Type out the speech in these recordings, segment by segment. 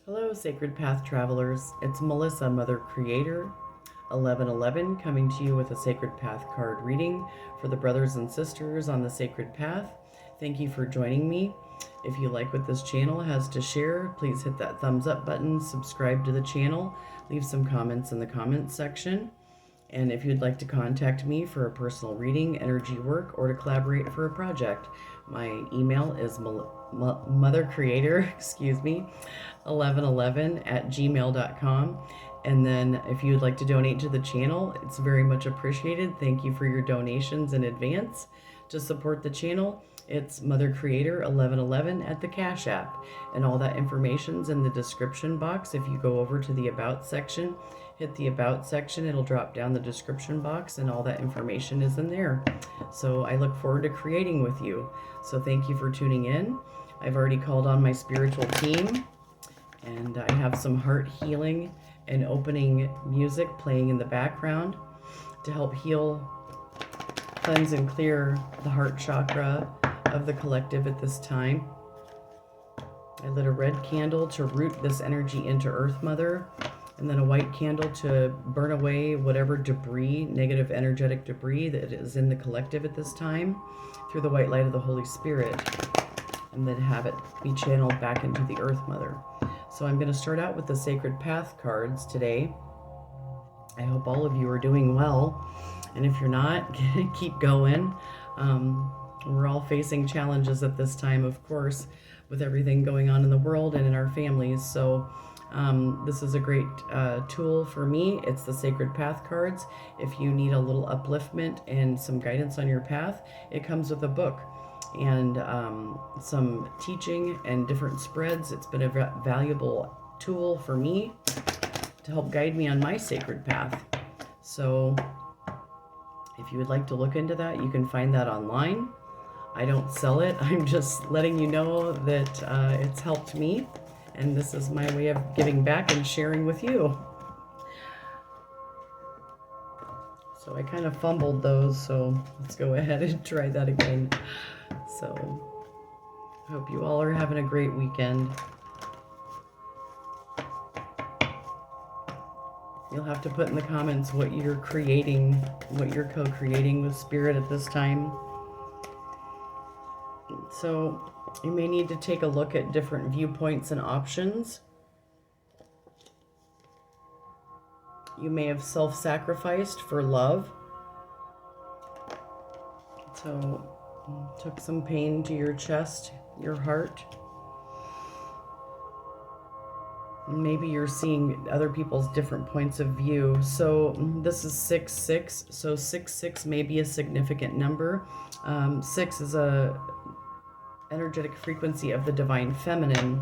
Hello, Sacred Path Travelers. It's Melissa, Mother Creator, 1111, coming to you with a Sacred Path card reading for the brothers and sisters on the Sacred Path. Thank you for joining me. If you like what this channel has to share, please hit that thumbs up button, subscribe to the channel, leave some comments in the comments section. And if you'd like to contact me for a personal reading, energy work, or to collaborate for a project, my email is mothercreator, 1111 at gmail.com. And then if you'd like to donate to the channel, it's very much appreciated. Thank you for your donations in advance to support the channel. It's Mother Creator 1111 at the Cash App. And all that information's in the description box. If you go over to the About section, hit the About section, it'll drop down the description box and all that information is in there. So I look forward to creating with you. So thank you for tuning in. I've already called on my spiritual team, and I have some heart healing and opening music playing in the background to help heal, cleanse, and clear the heart chakra of the collective at this time. I lit a red candle to root this energy into Earth Mother, and then a white candle to burn away whatever debris, negative energetic debris that is in the collective at this time through the white light of the Holy Spirit, and then have it be channeled back into the Earth Mother. So I'm going to start out with the Sacred Path cards today. I hope all of you are doing well, and if you're not, keep going. We're all facing challenges at this time, of course, with everything going on in the world and in our families. So this is a great tool for me. It's the Sacred Path cards. If you need a little upliftment and some guidance on your path, it comes with a book and some teaching and different spreads. It's been a valuable tool for me to help guide me on my sacred path. So if you would like to look into that, you can find that online. I don't sell it. I'm just letting you know that it's helped me, and this is my way of giving back and sharing with you. So I kind of fumbled those, so let's go ahead and try that again. So I hope you all are having a great weekend. You'll have to put in the comments what you're creating, what you're co-creating with Spirit at this time. So you may need to take a look at different viewpoints and options. You may have self-sacrificed for love. So took some pain to your chest, your heart. Maybe you're seeing other people's different points of view. So this is 6-6. So 6-6 may be a significant number. 6 is a energetic frequency of the divine feminine.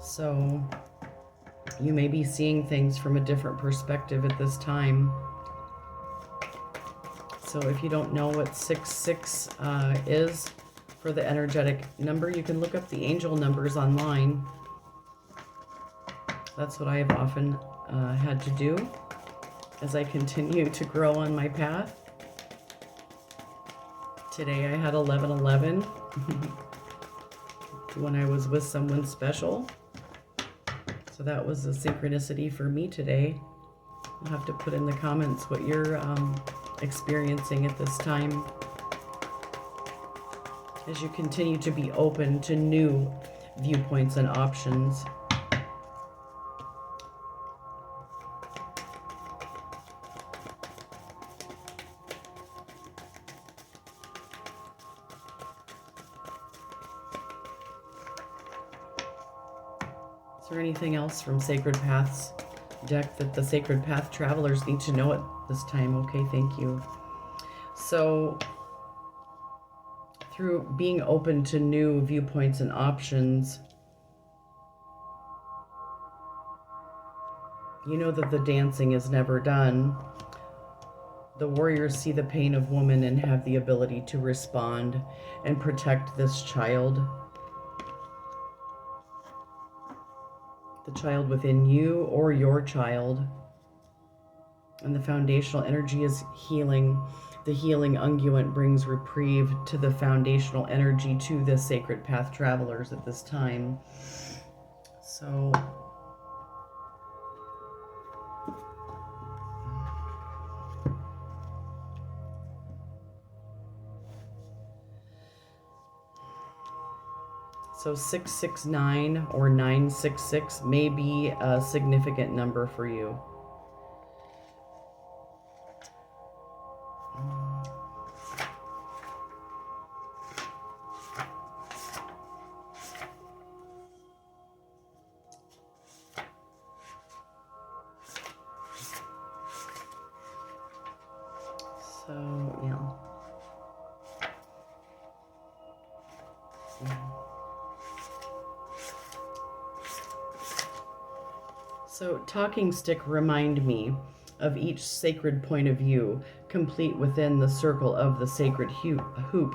So you may be seeing things from a different perspective at this time. So if you don't know what 6-6 is for the energetic number, you can look up the angel numbers online. That's what I have often had to do as I continue to grow on my path. Today I had 1111 when I was with someone special. So that was a synchronicity for me today. You'll have to put in the comments what you're experiencing at this time as you continue to be open to new viewpoints and options. Is there anything else from Sacred Path's deck that the Sacred Path travelers need to know at this time? Okay, thank you. So, through being open to new viewpoints and options, you know that the dancing is never done. The warriors see the pain of woman and have the ability to respond and protect this child. The child within you or your child. And the foundational energy is healing. The healing unguent brings reprieve to the foundational energy to the Sacred Path travelers at this time. So So 669 or 966 may be a significant number for you. So, yeah. So, talking stick remind me of each sacred point of view, complete within the circle of the sacred hoop.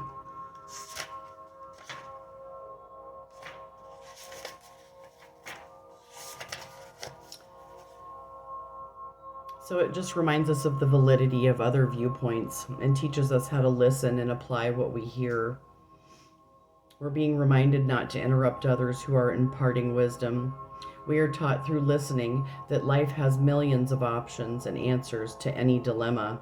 So it just reminds us of the validity of other viewpoints and teaches us how to listen and apply what we hear. We're being reminded not to interrupt others who are imparting wisdom. We are taught through listening that life has millions of options and answers to any dilemma.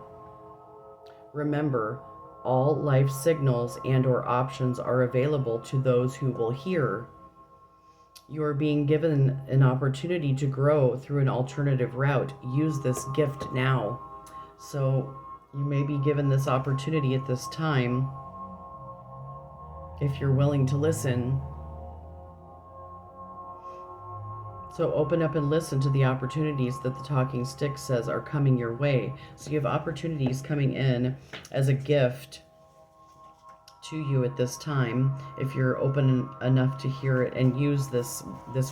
Remember, all life signals and/or options are available to those who will hear. You are being given an opportunity to grow through an alternative route. Use this gift now. So you may be given this opportunity at this time if you're willing to listen. So open up and listen to the opportunities that the talking stick says are coming your way. So you have opportunities coming in as a gift to you at this time if you're open enough to hear it and use this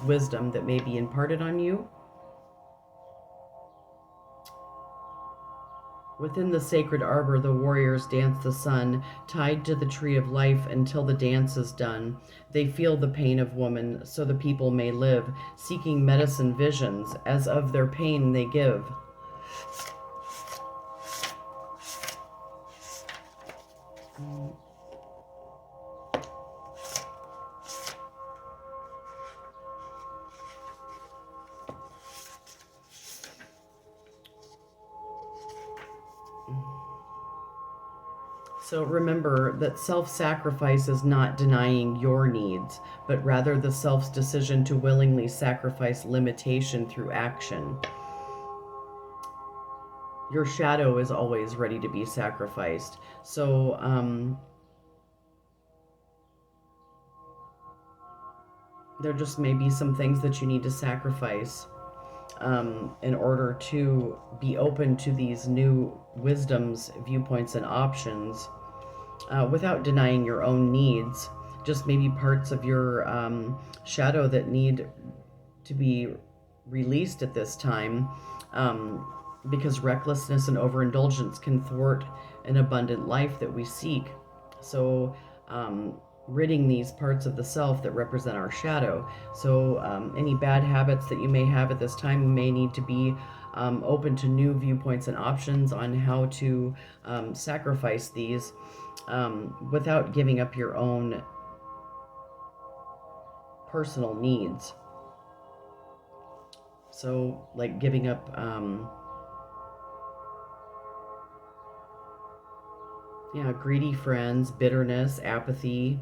wisdom that may be imparted on you. Within the sacred arbor, the warriors dance the sun, tied to the tree of life until the dance is done. They feel the pain of woman, so the people may live, seeking medicine visions, as of their pain they give. So remember that self-sacrifice is not denying your needs, but rather the self's decision to willingly sacrifice limitation through action. Your shadow is always ready to be sacrificed. So there just may be some things that you need to sacrifice in order to be open to these new wisdoms, viewpoints, and options. Without denying your own needs, just maybe parts of your shadow that need to be released at this time, because recklessness and overindulgence can thwart an abundant life that we seek. So ridding these parts of the self that represent our shadow. So any bad habits that you may have at this time, you may need to be open to new viewpoints and options on how to sacrifice these without giving up your own personal needs. So like giving up greedy friends, bitterness, apathy,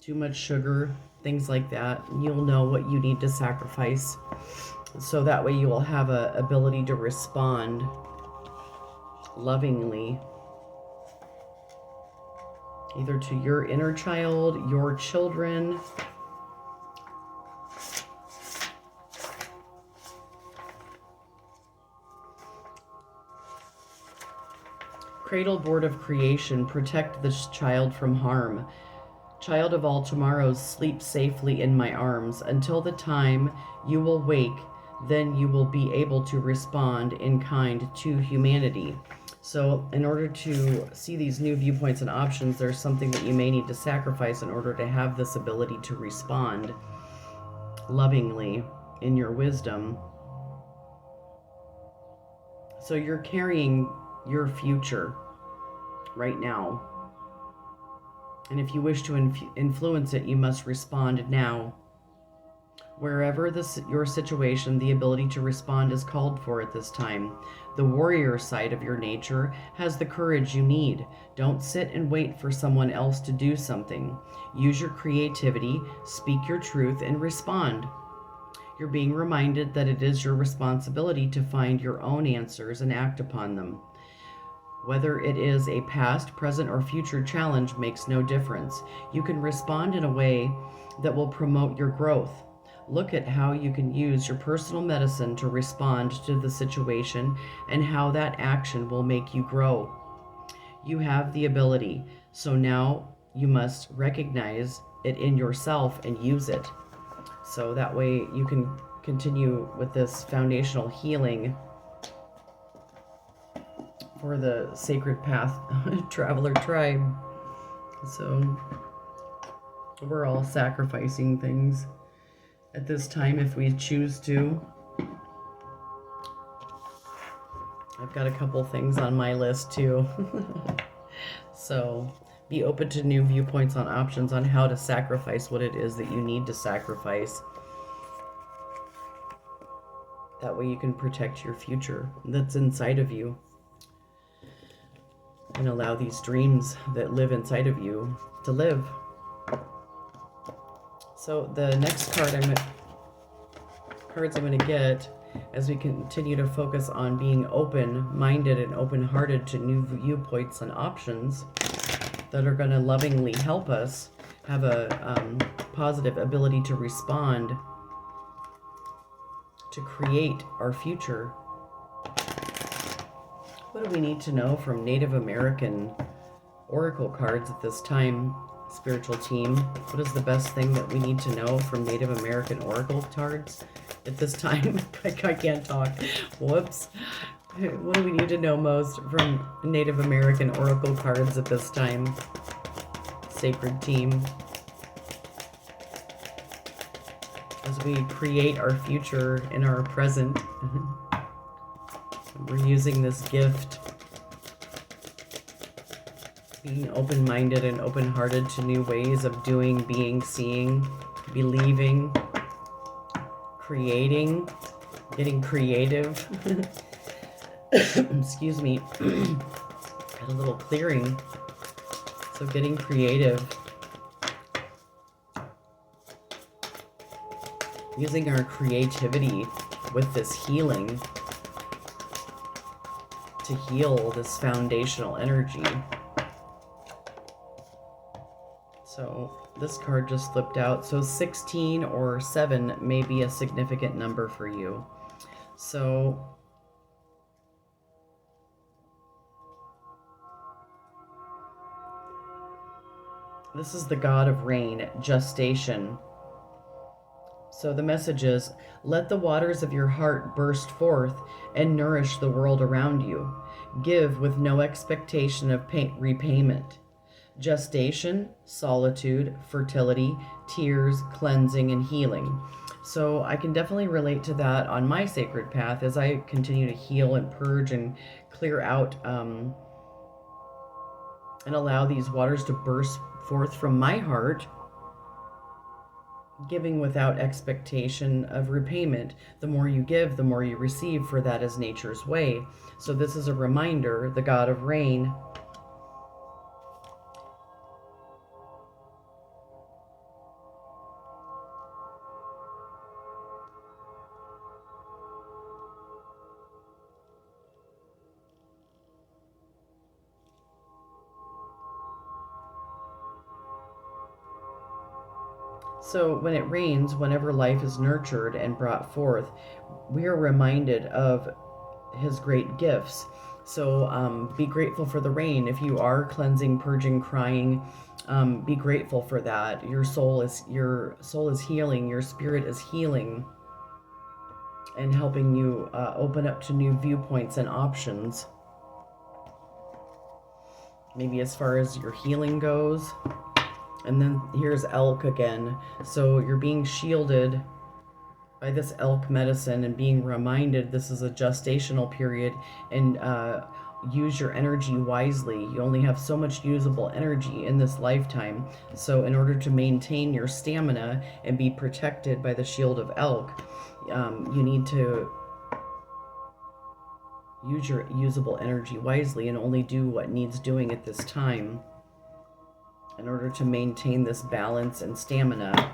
too much sugar, things like that. You'll know what you need to sacrifice, so that way you will have a ability to respond lovingly, either to your inner child, your children. Cradle board of creation, protect this child from harm. Child of all tomorrows, sleep safely in my arms until the time you will wake. Then you will be able to respond in kind to humanity. So in order to see these new viewpoints and options, there's something that you may need to sacrifice in order to have this ability to respond lovingly in your wisdom. So you're carrying your future right now. And if you wish to influence it, you must respond now. Wherever your situation, the ability to respond is called for at this time. The warrior side of your nature has the courage you need. Don't sit and wait for someone else to do something. Use your creativity, speak your truth, and respond. You're being reminded that it is your responsibility to find your own answers and act upon them. Whether it is a past, present, or future challenge makes no difference. You can respond in a way that will promote your growth. Look at how you can use your personal medicine to respond to the situation and how that action will make you grow. You have the ability, so now you must recognize it in yourself and use it. So that way you can continue with this foundational healing for the Sacred Path Traveler Tribe. So we're all sacrificing things at this time if we choose to. I've got a couple things on my list too. So be open to new viewpoints on options on how to sacrifice what it is that you need to sacrifice. That way you can protect your future that's inside of you and allow these dreams that live inside of you to live. So the next cards I'm going to get as we continue to focus on being open-minded and open-hearted to new viewpoints and options that are going to lovingly help us have a positive ability to respond, to create our future. What do we need to know from Native American Oracle cards at this time, spiritual team? What is the best thing that we need to know from Native American Oracle cards at this time? I can't talk. Whoops. What do we need to know most from Native American Oracle cards at this time? Sacred team. As we create our future in our present, we're using this gift. Being open-minded and open-hearted to new ways of doing, being, seeing, believing, creating, getting creative. Excuse me. Got a little clearing. So getting creative. Using our creativity with this healing to heal this foundational energy. So this card just flipped out. So 16 or 7 may be a significant number for you. So this is the god of rain, gestation. So the message is, let the waters of your heart burst forth and nourish the world around you. Give with no expectation of repayment. Gestation, solitude, fertility, tears, cleansing, and healing. So I can definitely relate to that on my sacred path as I continue to heal and purge and clear out and allow these waters to burst forth from my heart, giving without expectation of repayment. The more you give, the more you receive, for that is nature's way. So this is a reminder, the god of rain, so when it rains, whenever life is nurtured and brought forth, we are reminded of his great gifts. So be grateful for the rain. If you are cleansing, purging, crying, be grateful for that. Your soul is healing. Your spirit is healing and helping you open up to new viewpoints and options. Maybe as far as your healing goes. And then here's elk again. So you're being shielded by this elk medicine and being reminded this is a gestational period, and use your energy wisely. You only have so much usable energy in this lifetime. So in order to maintain your stamina and be protected by the Shield of Elk, you need to use your usable energy wisely and only do what needs doing at this time in order to maintain this balance and stamina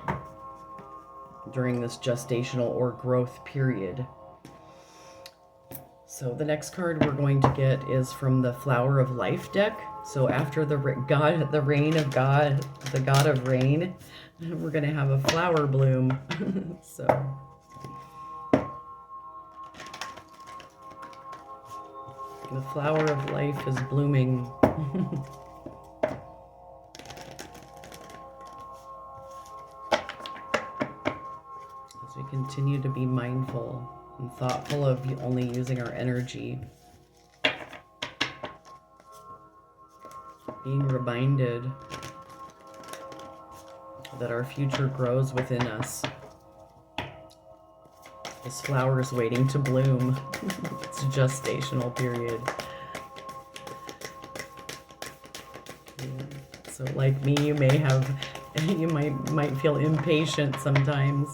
during this gestational or growth period. So the next card we're going to get is from the Flower of Life deck. So after the God, the rain of God, the God of rain, we're going to have a flower bloom. So the flower of life is blooming. As we continue to be mindful and thoughtful of only using our energy. Being reminded that our future grows within us. This flower is waiting to bloom. It's a gestational period. So like me, you might feel impatient sometimes.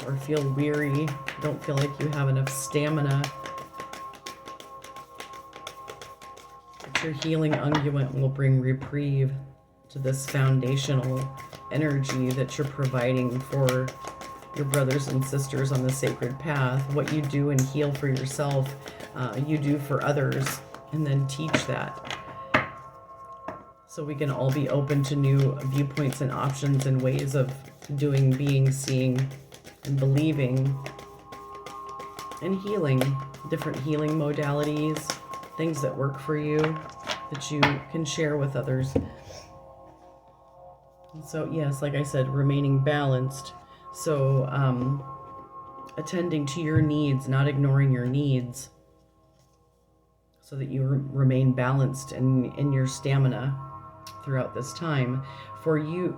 Or feel weary, don't feel like you have enough stamina. But your healing unguent will bring reprieve to this foundational energy that you're providing for your brothers and sisters on the sacred path. What you do and heal for yourself, you do for others, and then teach that. So we can all be open to new viewpoints and options and ways of doing, being, seeing, and believing, and healing, different healing modalities, things that work for you that you can share with others. And so yes, like I said, remaining balanced. So attending to your needs, not ignoring your needs, so that you remain balanced in your stamina throughout this time. For you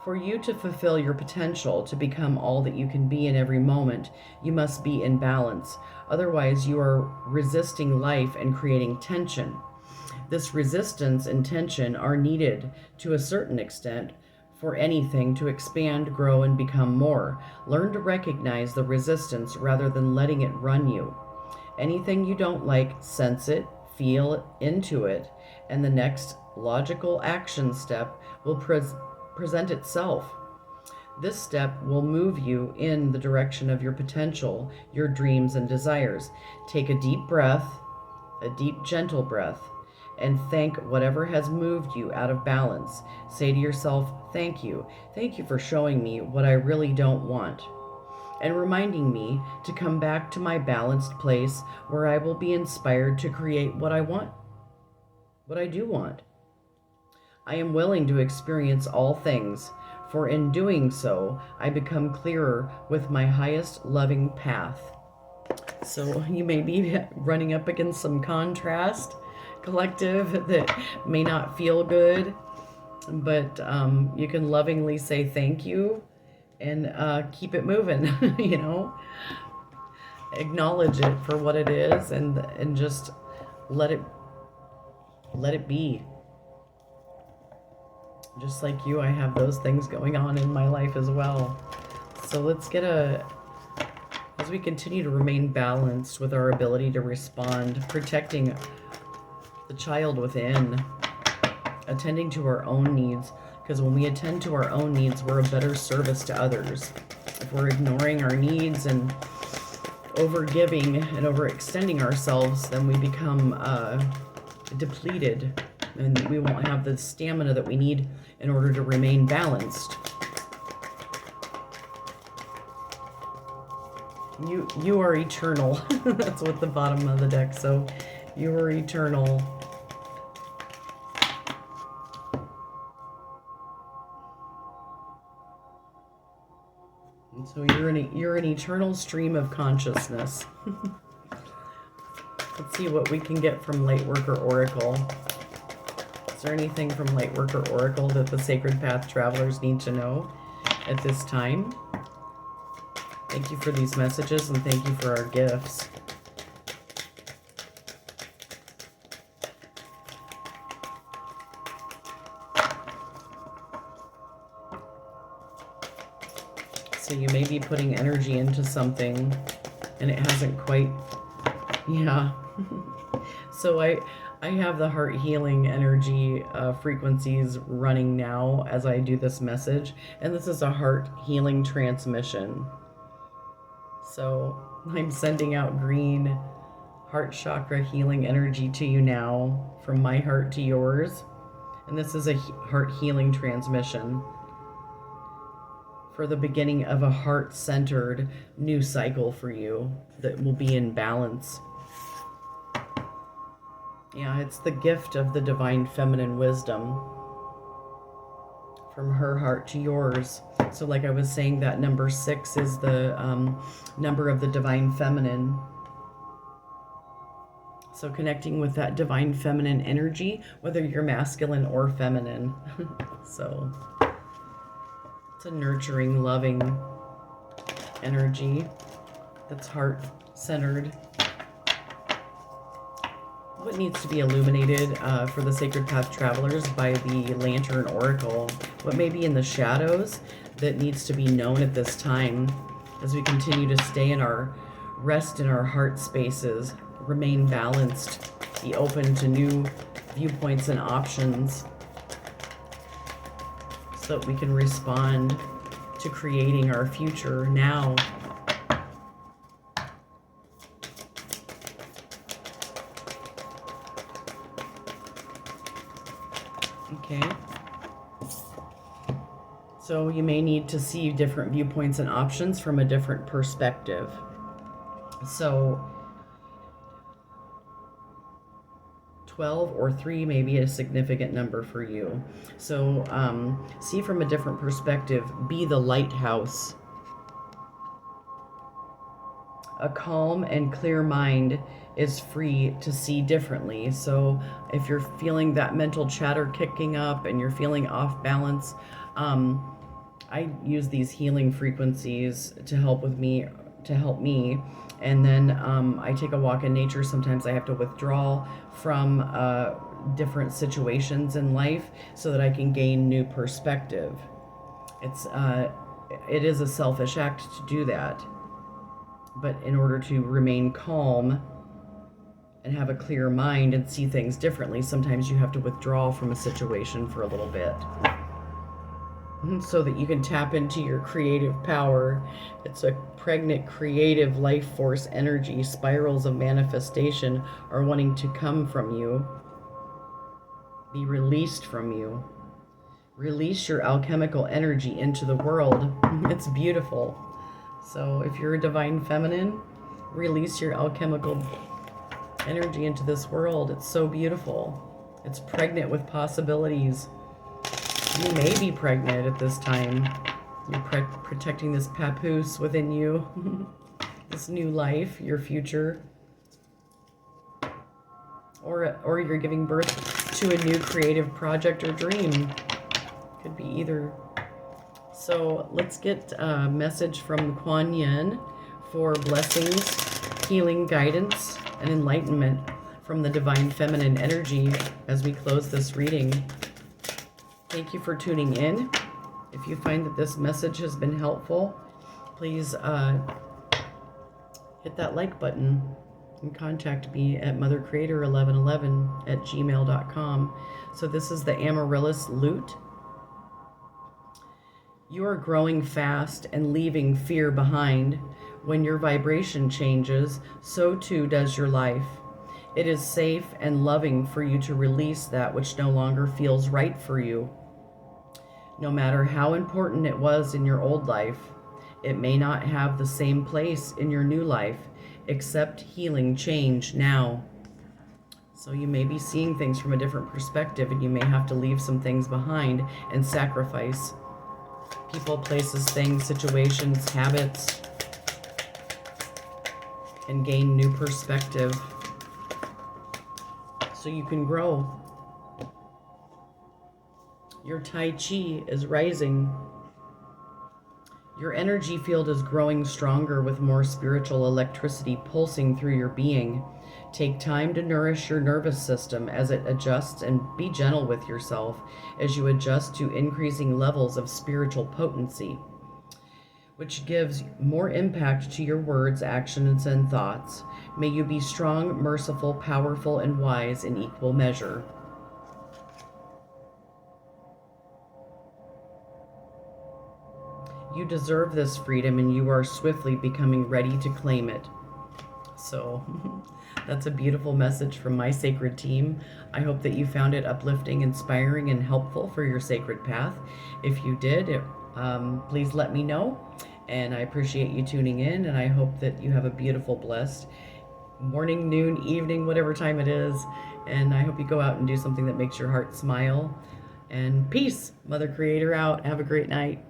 to fulfill your potential to become all that you can be in every moment, you must be in balance. Otherwise, you are resisting life and creating tension. This resistance and tension are needed to a certain extent for anything to expand, grow, and become more. Learn to recognize the resistance rather than letting it run you. Anything you don't like, sense it, feel into it, and the next logical action step will present itself. This step will move you in the direction of your potential, your dreams and desires. Take a deep breath, a deep, gentle breath, and thank whatever has moved you out of balance. Say to yourself, thank you. Thank you for showing me what I really don't want, and reminding me to come back to my balanced place where I will be inspired to create what I want, what I do want. I am willing to experience all things, for in doing so, I become clearer with my highest loving path. So you may be running up against some contrast, collective, that may not feel good, but you can lovingly say thank you and keep it moving, you know? Acknowledge it for what it is and just let it be. Just like you, I have those things going on in my life as well. So let's get as we continue to remain balanced with our ability to respond, protecting the child within, attending to our own needs, because when we attend to our own needs, we're a better service to others. If we're ignoring our needs and overgiving and overextending ourselves, then we become depleted, and we won't have the stamina that we need in order to remain balanced. You are eternal. That's what the bottom of the deck. So you are eternal. And so you're an eternal stream of consciousness. Let's see what we can get from Lightworker Oracle. Is there anything from Lightworker Oracle that the Sacred Path travelers need to know? at this time. Thank you for these messages and thank you for our gifts. So you may be putting energy into something and it hasn't quite, yeah. So I have the heart healing energy frequencies running now as I do this message, and this is a heart healing transmission. So I'm sending out green heart chakra healing energy to you now from my heart to yours, and this is a heart healing transmission for the beginning of a heart-centered new cycle for you that will be in balance. Yeah, it's the gift of the divine feminine wisdom from her heart to yours. So like I was saying, that number 6 is the number of the divine feminine. So connecting with that divine feminine energy, whether you're masculine or feminine. So it's a nurturing, loving energy that's heart-centered. What needs to be illuminated for the Sacred Path Travelers by the Lantern Oracle? What may be in the shadows that needs to be known at this time as we continue to stay in our rest in our heart spaces, remain balanced, be open to new viewpoints and options so that we can respond to creating our future now. Okay. So you may need to see different viewpoints and options from a different perspective. So 12 or 3 may be a significant number for you. So see from a different perspective. Be the lighthouse. A calm and clear mind is free to see differently. So if you're feeling that mental chatter kicking up and you're feeling off balance, I use these healing frequencies to help me. And then I take a walk in nature. Sometimes I have to withdraw from different situations in life so that I can gain new perspective. It is a selfish act to do that. But in order to remain calm and have a clear mind and see things differently, sometimes you have to withdraw from a situation for a little bit so that you can tap into your creative power. It's a pregnant, creative life force energy. Spirals of manifestation are wanting to come from you, be released from you. Release your alchemical energy into the world. It's beautiful. So if you're a divine feminine, release your alchemical energy into this world. It's so beautiful. It's pregnant with possibilities. You may be pregnant at this time. You're protecting this papoose within you, this new life, your future. Or you're giving birth to a new creative project or dream. Could be either. So let's get a message from Kuan Yin for blessings, healing, guidance, and enlightenment from the divine feminine energy as we close this reading. Thank you for tuning in. If you find that this message has been helpful, please hit that like button and contact me at mothercreator1111@gmail.com. So this is the Amaryllis Lute. You are growing fast and leaving fear behind. When your vibration changes, so too does your life. It is safe and loving for you to release that which no longer feels right for you. No matter how important it was in your old life, it may not have the same place in your new life. Accept healing change now. So you may be seeing things from a different perspective, and you may have to leave some things behind and sacrifice people, places, things, situations, habits, and gain new perspective so you can grow. Your Tai Chi is rising. Your energy field is growing stronger with more spiritual electricity pulsing through your being. Take time to nourish your nervous system as it adjusts, and be gentle with yourself as you adjust to increasing levels of spiritual potency, which gives more impact to your words, actions, and thoughts. May you be strong, merciful, powerful, and wise in equal measure. You deserve this freedom, and you are swiftly becoming ready to claim it. So, that's a beautiful message from my sacred team. I hope that you found it uplifting, inspiring, and helpful for your sacred path. If you did, please let me know. And I appreciate you tuning in, and I hope that you have a beautiful, blessed morning, noon, evening, whatever time it is. And I hope you go out and do something that makes your heart smile. And peace. Mother Creator out. Have a great night.